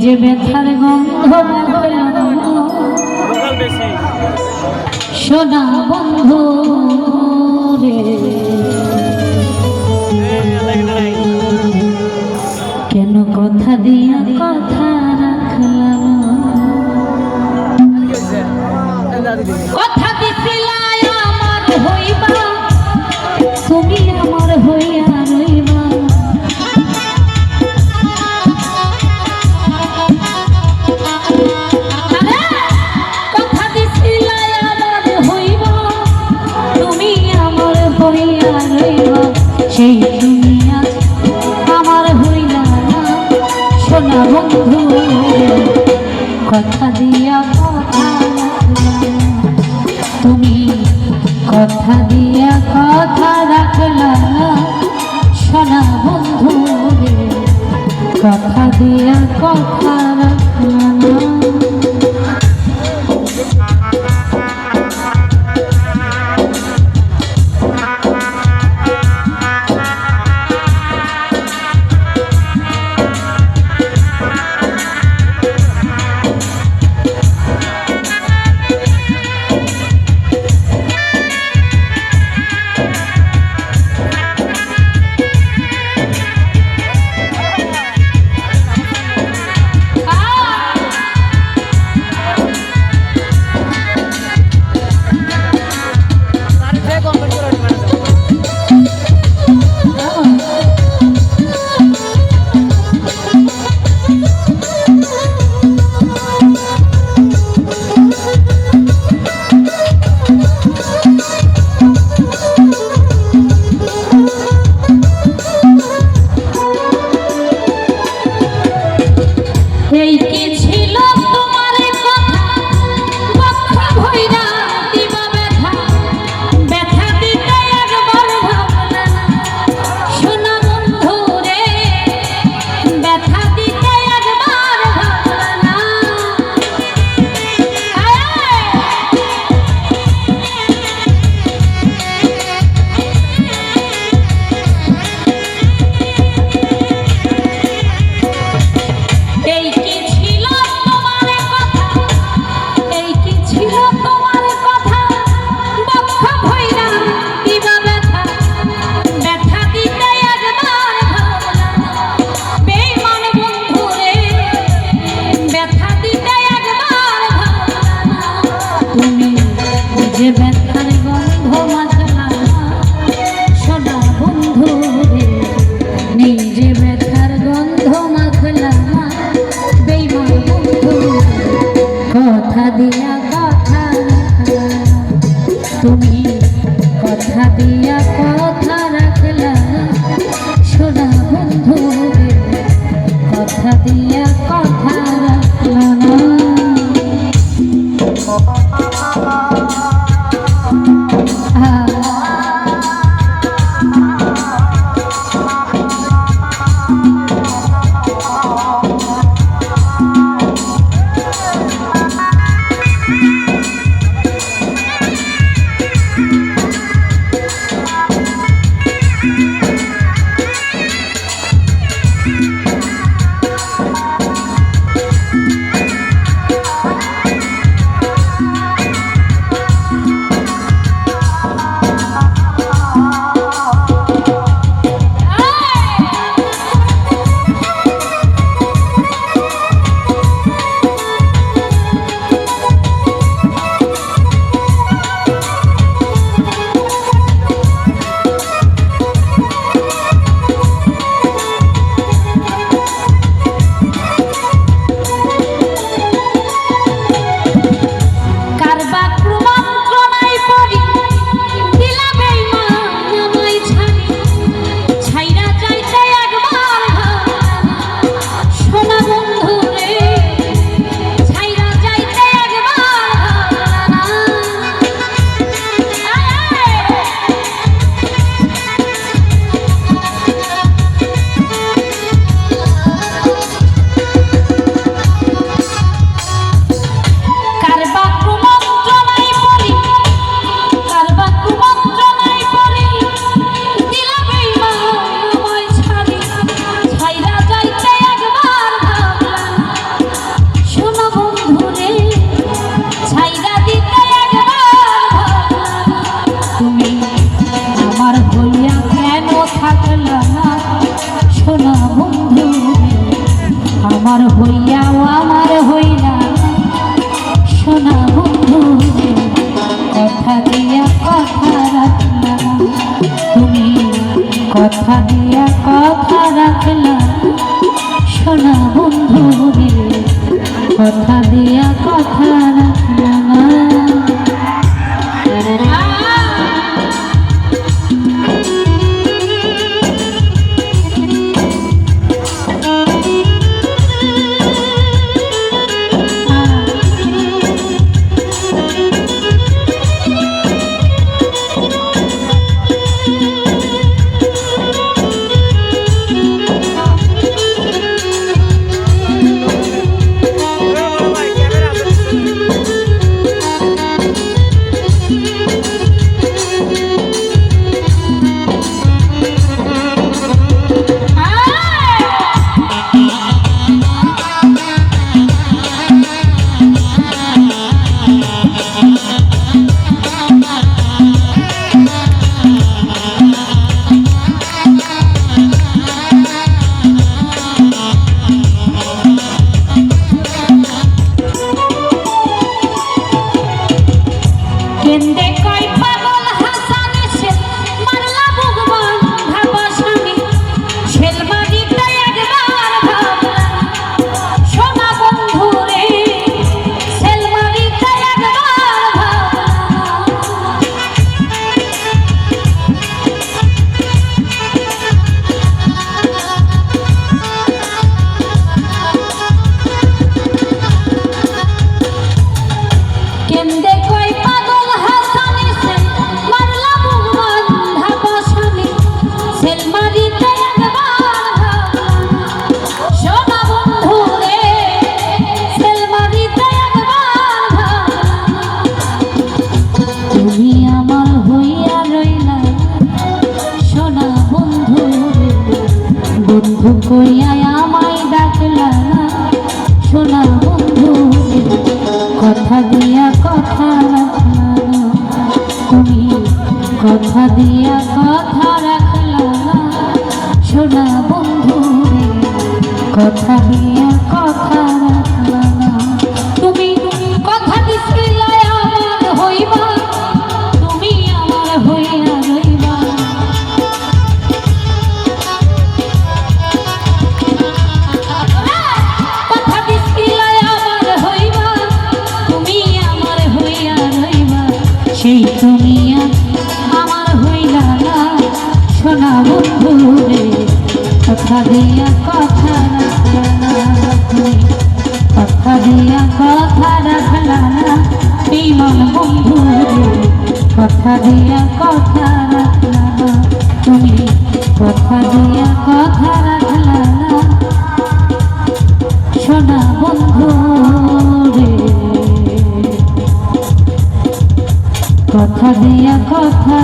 যে ব্যথার গন্ধ সোনা বন্ধু রে, কেন কথা দিয়া কথা রাখলাম, কথা দিছিলাই আমার হইবা, তুমি আমার হইয়া রইবা, কথা দিছিলাই আমার হইবা, তুমি আমার হইয়া রইবা, সেই তুমি আজ আমার হইলা না সোনা বন্ধু, কথা দিয়া কথা রাখলাম, তুমি কথা দিয়া কথা রাখলা না সোনা বন্ধু রে, কথা দিয়া কথা রাখলা না। তুমি কথা দিয়া কথা রাখলা সোনা বন্ধু রে, কথা দিয়া কথা রাখলা না। আমার হইয়াও আমার হইলা সোনা বন্ধু কথা দিয়া কথা রাখলা তুমি কথা দিয়া কথা রাখলা সোনা বন্ধু কথা দিয়া কথা রাখলা বন্ধু কইয়া আমায় ডাকলা সোনা বন্ধু কথা দিয়া কথা রাখলা তুমি কথা দিয়া কথা রাখলা সোনা বন্ধু কথা দিয়া কথা রাখলা তুমি কথা দিছিলা আমার হইবা তুমি আমার হইয়া রইবা সেই তুমি আমার হইলা না সোনা বন্ধু রে কথা দিয়া কথা রাখলা কথা দিয়া কথা রাখলা না বিমান বন্ধু রে কথা দিয়া কথা রাখলা না তুমি কথা দিয়া কথা রাখলা না সোনা বন্ধু রে কথা দিয়া কথা